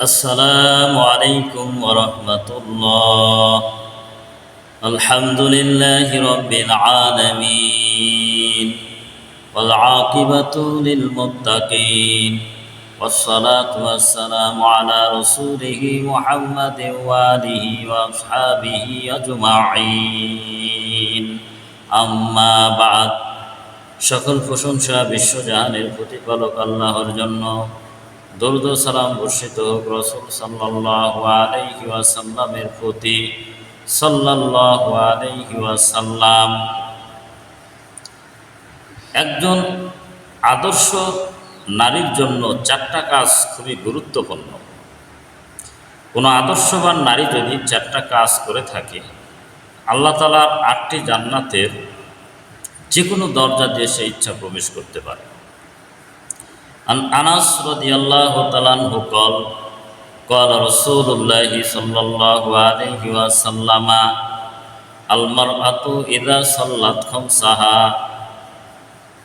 السلام عليكم ورحمة الله. الحمد لله رب العالمين والعاقبة للمتقين والصلاة والسلام على رسوله محمد وآله وأصحابه أجمعين. أما بعد, সকল প্রশংসা বিশ্বজাহানের প্রতিপালক আল্লাহর জন্য। দরুদ ও সালাম বর্ষিত হোক রাসূল সাল্লাল্লাহু আলাইহি ওয়াসাল্লামের প্রতি সাল্লাল্লাহু আলাইহি ওয়াসাল্লাম। একজন আদর্শ নারীর জন্য চারটা কাজ খুবই গুরুত্বপূর্ণ। কোনো আদর্শবান নারী যদি চারটা কাজ করে থাকে, আল্লাহ তাআলার 8টি জান্নাতের যে কোনো দরজা দিয়ে সে ইচ্ছা প্রবেশ করতে পারে। আনাস রাদিয়াল্লাহু তাআলা আনহু قال رسول الله صلى الله عليه وسلم المرأة إذا صلت خمسها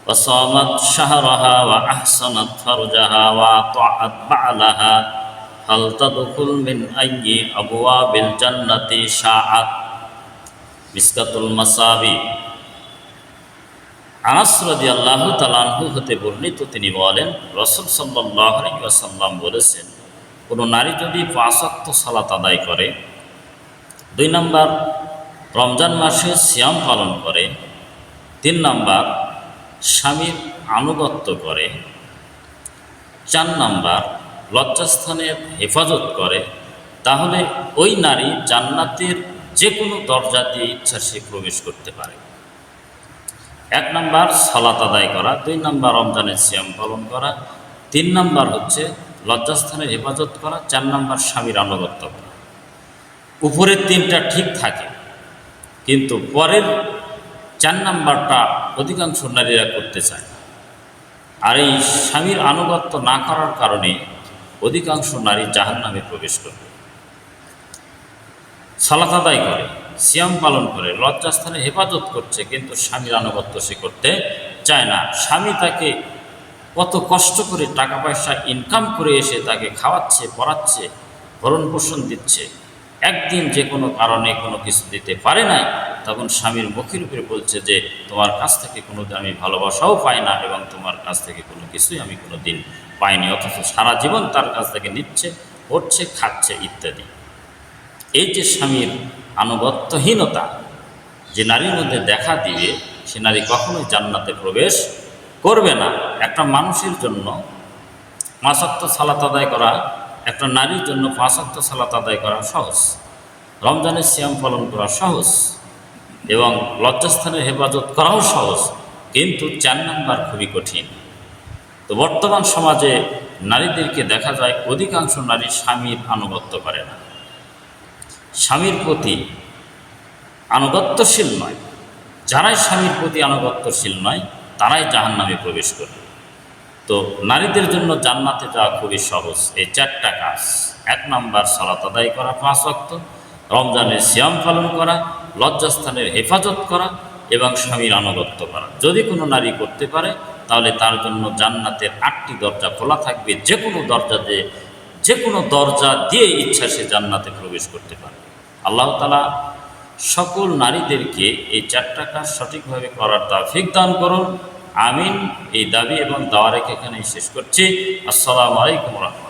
وصامت شهرها وأحسنت فرجها وأطاعت بعلها فلتدخل من أي أبواب الجنة شاءت. মিসকাতুল মাসাবি। আনাস রাদিয়াল্লাহু তাআলা আনহু হতে বর্ণিত, তিনি বলেন, রাসূল সাল্লাল্লাহু আলাইহি ওয়াসাল্লাম বলেছেন, কোনো নারী যদি 5 ওয়াক্ত সালাত আদায় করে, 2 নাম্বার রমজান মাসে সিয়াম পালন করে, 3 নাম্বার স্বামীর আনুগত্য করে, 4 নাম্বার লজ্জাস্থানের হেফাজত করে, তাহলে ওই নারী জান্নাতের যে কোনো দরজা দিয়ে ইচ্ছা সে প্রবেশ করতে পারে। 1 নাম্বার সালাত আদায় করা, 2 নাম্বার রমজানের সিয়াম পালন করা, 3 নাম্বার হচ্ছে লজ্জাস্থানের হেফাজত করা, 4 নাম্বার স্বামীর আনুগত্য করা। উপরের 3টা ঠিক থাকে, কিন্তু পরের 4 নাম্বারটা অধিকাংশ নারীরা করতে চায়। আর এই স্বামীর আনুগত্য না করার কারণে অধিকাংশ নারী জাহান্নামে প্রবেশ করে। সালাত আদায় করে, সিয়াম পালন করে, লজ্জাস্থানে হেফাজত করছে, কিন্তু স্বামীর আনুগত্য সে করতে চায় না। স্বামী তাকে কত কষ্ট করে টাকা পয়সা ইনকাম করে এসে তাকে খাওয়াচ্ছে, পড়াচ্ছে, ভরণ পোষণ দিচ্ছে, একদিন যে কোনো কারণে কোনো কিছু দিতে পারে নাই, তখন স্বামীর মুখের উপরে বলছে যে তোমার কাছ থেকে কোনো দিন আমি ভালোবাসাও পাই না এবং তোমার কাছ থেকে কোনো কিছুই আমি কোনো দিন পাইনি, অথচ সারা জীবন তার কাছ থেকে নিচ্ছে, পড়ছে, খাচ্ছে ইত্যাদি। এই যে স্বামীর আনুগত্যহীনতা যে নারীর মধ্যে দেখা দিবে, সে নারী কখনোই জান্নাতে প্রবেশ করবে না। একটা মানুষের জন্য 5 ওয়াক্ত সালাত আদায় করা, একটা নারীর জন্য 5 ওয়াক্ত সালাত আদায় করা সহজ, রমজানের সিয়াম পালন করা সহজ এবং লজ্জাস্থানের হেফাজত করাও সহজ, কিন্তু 4 নাম্বার খুবই কঠিন। তো বর্তমান সমাজে নারীদেরকে দেখা যায় অধিকাংশ নারী স্বামীর আনুগত্য করে না, স্বামীর প্রতি আনুগত্যশীল নয়। যারাই স্বামীর প্রতি আনুগত্যশীল নয় তারাই জাহান্নামে প্রবেশ করে। তো নারীদের জন্য জান্নাতে যাওয়া খুবই সহজ। এই 4টা কাজ: 1 নাম্বার সালাত আদায় করা 5 ওয়াক্ত, রমজানের সিয়াম পালন করা, লজ্জাস্থানের হেফাজত করা এবং স্বামীর আনুগত্য করা। যদি কোনো নারী করতে পারে তাহলে তার জন্য জান্নাতের 8টি দরজা খোলা থাকবে। যে কোনো দরজা দিয়ে ইচ্ছা সে জান্নাতে প্রবেশ করতে পারে। আল্লাহ তাআলা সকল নারীদেরকে এই 4টা কাজ সঠিকভাবে করার তৌফিক দান করুন। আমিন। এই দাবি এবং দাওয়া রেখে এখানেই শেষ করছি। আসসালামু আলাইকুম ওয়া রাহমাতুল্লাহ।